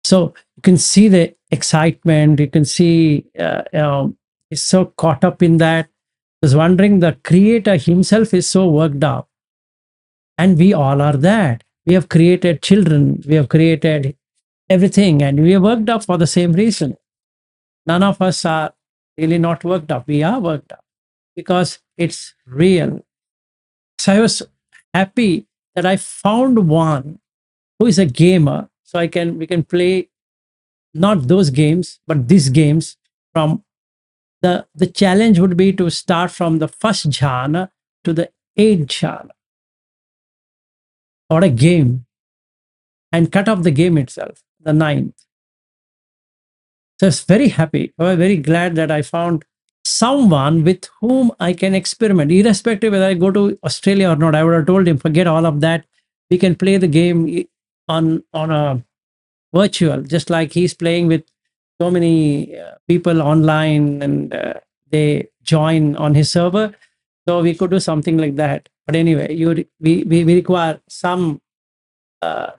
So you can see the excitement. You can see he's so caught up in that. I was wondering, the creator himself is so worked up, and we all are that. We have created children. We have created everything, and we are worked up for the same reason. None of us are really not worked up. We are worked up because it's real. So I was happy that I found one who is a gamer. So we can play not those games, but these games from the challenge would be to start from the first jhana to the eighth jhana, or a game, and cut off the game itself, the ninth. So I was very happy. I was very glad that I found someone with whom I can experiment, irrespective whether I go to Australia or not. I would have told him, forget all of that. We can play the game on a virtual, just like he's playing with so many people online, and they join on his server. So we could do something like that. But anyway, we require some uh,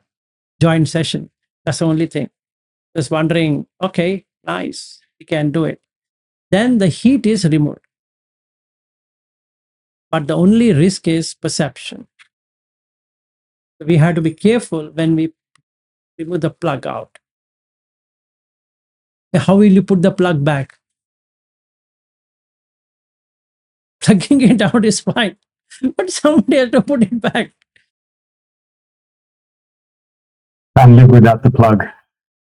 joint session. That's the only thing. Just wondering, okay, nice, we can do it. Then the heat is removed. But the only risk is perception. We have to be careful when we remove the plug out. How will you put the plug back? Plugging it out is fine, but somebody has to put it back. And live without the plug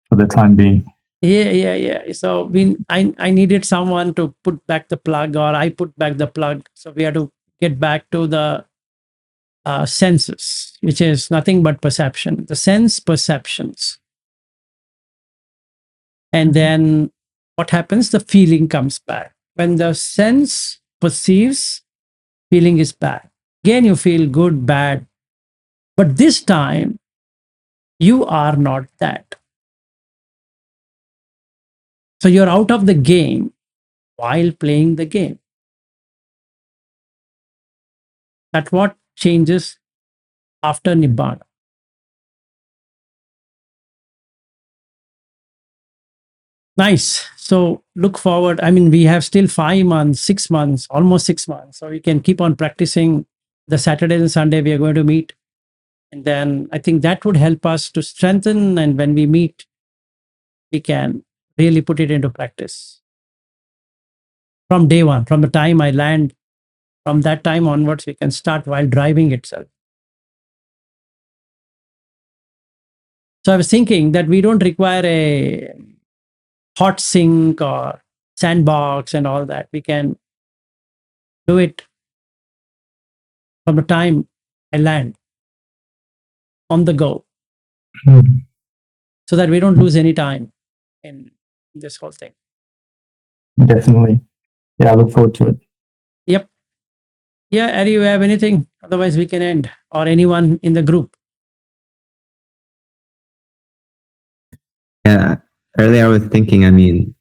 for the time being. Yeah. So I needed someone to put back the plug, or I put back the plug. So we had to get back to the senses, which is nothing but perception, the sense perceptions. And then what happens? The feeling comes back. When the sense perceives, feeling is back. Again, you feel good, bad. But this time, you are not that. So you're out of the game while playing the game. That's what changes after Nibbana. Nice. So look forward. I mean, we have still 5 months, 6 months, almost 6 months. So we can keep on practicing. The Saturday and Sunday we are going to meet. And then I think that would help us to strengthen. And when we meet, we can really put it into practice. From day one, from the time I land, from that time onwards, we can start while driving itself. So I was thinking that we don't require a hot sink or sandbox and all that. We can do it from the time I land, on the go, so that we don't lose any time in this whole thing. Definitely. Yeah, I look forward to it. Yep. Yeah, Ari, you have anything? Otherwise, we can end, or anyone in the group. Yeah, earlier I was thinking, I mean,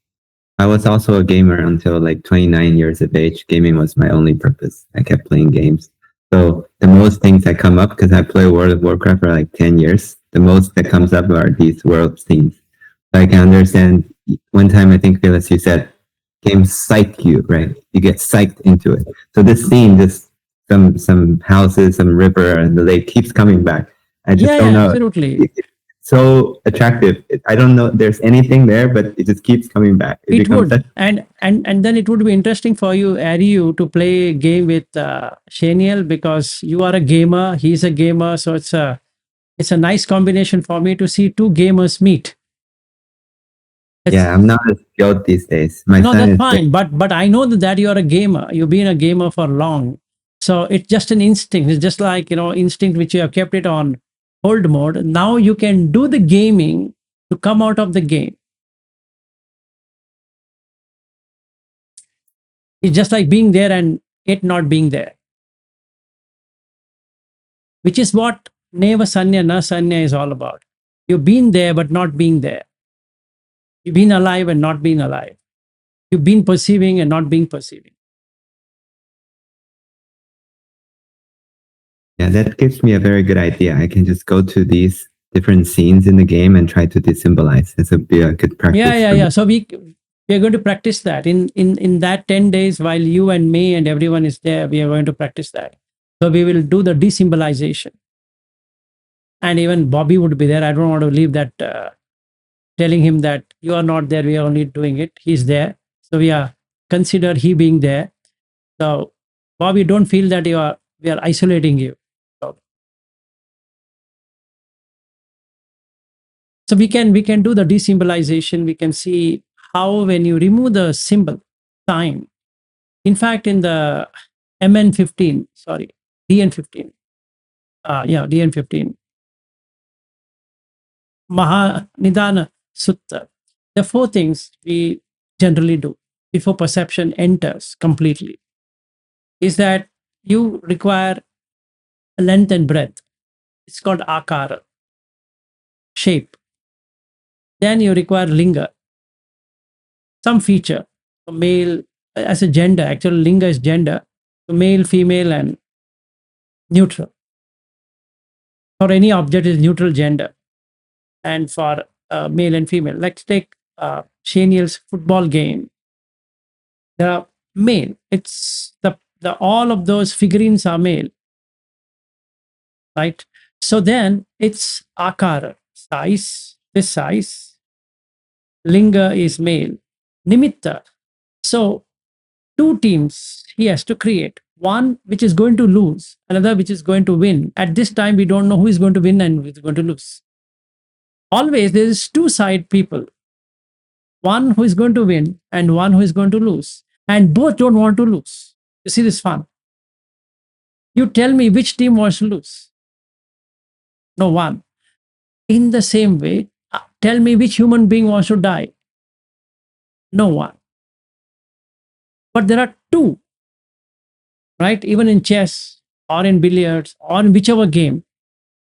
I was also a gamer until like 29 years of age. Gaming was my only purpose. I kept playing games. So the most things that come up, because I play World of Warcraft for like 10 years, the most that comes up are these world scenes. So I can understand. One time, I think, Phyllis, you said, games psych you, right? You get psyched into it. So this scene, this some houses, some river, and the lake keeps coming back. I just don't know. Absolutely. It's so attractive. I don't know. There's anything there, but it just keeps coming back. It would, and then it would be interesting for you, Ariu, to play a game with Shaniel, because you are a gamer, he's a gamer, so it's a nice combination for me to see two gamers meet. Yeah, I'm not as skilled these days. My No, son that's is fine, but I know that you're a gamer. You've been a gamer for long, so it's just an instinct. It's just like, instinct which you have kept it on hold mode. Now you can do the gaming to come out of the game. It's just like being there and it not being there, which is what Neva Sanya Na Sanya is all about. You've been there but not being there. You've been alive and not being alive. You've been perceiving and not being perceiving. Yeah, that gives me a very good idea. I can just go to these different scenes in the game and try to desymbolize. This would be a good practice. Yeah. So we are going to practice that in that 10 days while you and me and everyone is there. We are going to practice that. So we will do the desymbolization. And even Bobby would be there. I don't want to leave that, telling him that you are not there. We are only doing it. He's there. So we are consider he being there. So Bobby, don't feel that we are isolating you. So we can do the desymbolization. We can see how when you remove the symbol sign. In fact, in the DN15, DN15, Mahanidana Sutta. The 4 things we generally do before perception enters completely is that you require length and breadth. It's called akara, shape. Then you require linga, some feature, male as a gender. Actually, linga is gender, so male, female, and neutral. For any object is neutral gender, and for male and female. Let's take Shaniel's football game. There are male. It's the all of those figurines are male, right? So then it's akara, size, this size. Linga is male. Nimitta. So 2 teams he has to create. One which is going to lose, another which is going to win. At this time, we don't know who is going to win and who is going to lose. Always there is 2 side people. One who is going to win and one who is going to lose. And both don't want to lose. You see this fun? You tell me which team wants to lose. No one. In the same way, tell me which human being wants to die. No one. But there are 2, right? Even in chess or in billiards or in whichever game,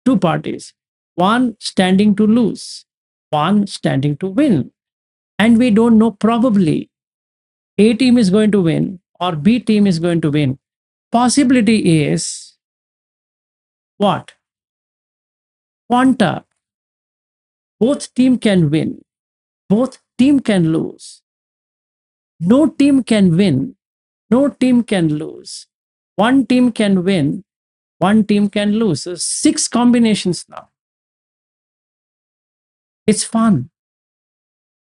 2 parties. One standing to lose, one standing to win. And we don't know probably A team is going to win or B team is going to win. Possibility is what? Quanta. Both team can win. Both team can lose. No team can win. No team can lose. One team can win. One team can lose. So 6 combinations now. It's fun.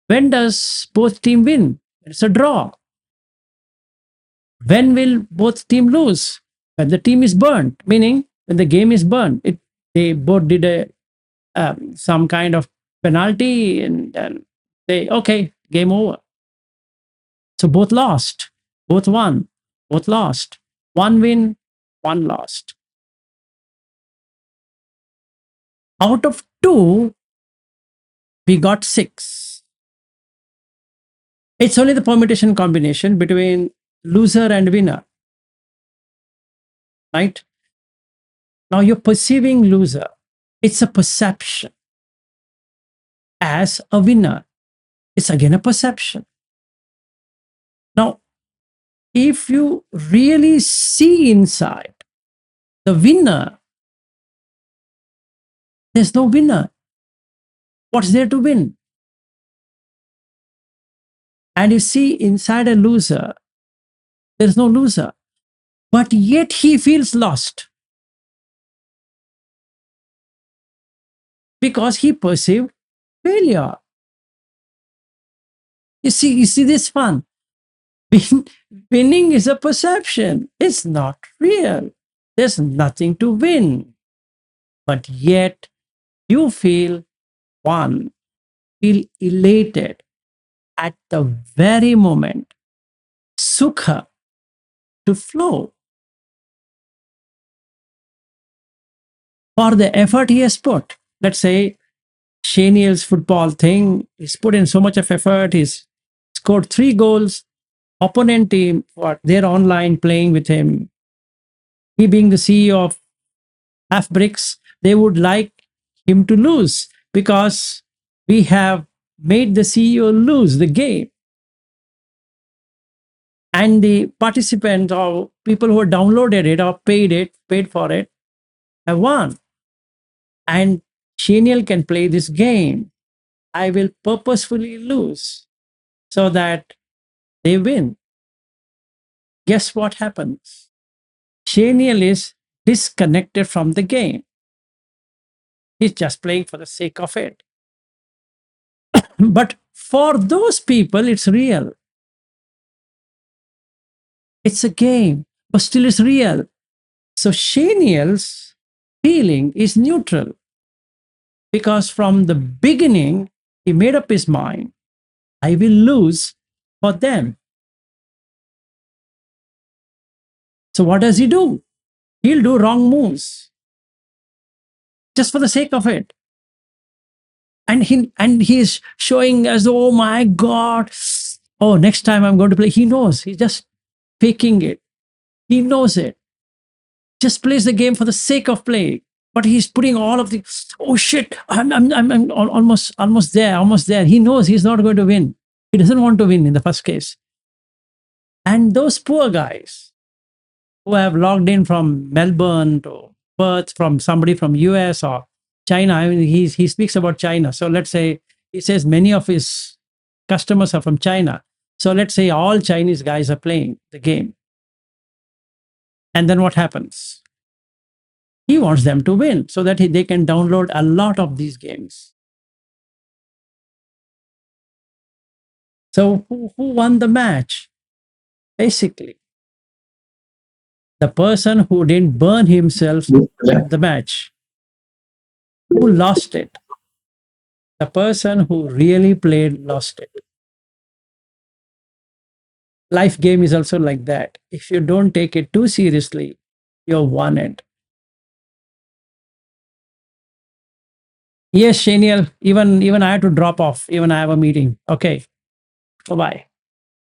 When does both team win? It's a draw. When will both team lose? When the team is burned, meaning when the game is burned. They both did some kind of penalty and then they, okay, game over. So both lost, both won, both lost. One win, one lost. Out of 2, we got 6. It's only the permutation combination between loser and winner, right? Now you're perceiving loser. It's a perception. As a winner, it's again a perception. Now, if you really see inside the winner, there's no winner. What's there to win? And you see inside a loser, there's no loser. But yet he feels lost. Because he perceived failure. You see this fun. Winning is a perception. It's not real. There's nothing to win. But yet you feel elated at the very moment. Sukha to flow. For the effort he has put. Let's say Shaniel's football thing, he's put in so much of effort. He's scored 3 goals. opponent team, what they're online playing with him. He being the CEO of Half Bricks, they would like him to lose because we have made the CEO lose the game. And the participants or people who downloaded it or paid for it, have won. And Shaniel can play this game. I will purposefully lose so that they win. Guess what happens? Shaniel is disconnected from the game. He's just playing for the sake of it. But for those people, it's real. It's a game, but still it's real. So Shaniel's feeling is neutral because from the beginning, he made up his mind, I will lose for them. So what does he do? He'll do wrong moves just for the sake of it. And he's showing as though, oh my God, oh, next time I'm going to play. He knows. He's just faking it. He knows it. Just plays the game for the sake of playing. But he's putting all of the, oh shit, I'm almost there. He knows he's not going to win. He doesn't want to win in the first case. And those poor guys who have logged in from Melbourne to Perth, from somebody from US or China. I mean, he speaks about China. So let's say he says many of his customers are from China. So let's say all Chinese guys are playing the game. And then what happens? He wants them to win so that they can download a lot of these games. So who won the match? Basically, the person who didn't burn himself at the match. Who lost it? The person who really played lost it. Life game is also like that. If you don't take it too seriously, you're won it. Yes, Shaniel, even I had to drop off. Even I have a meeting. Okay. Bye-bye.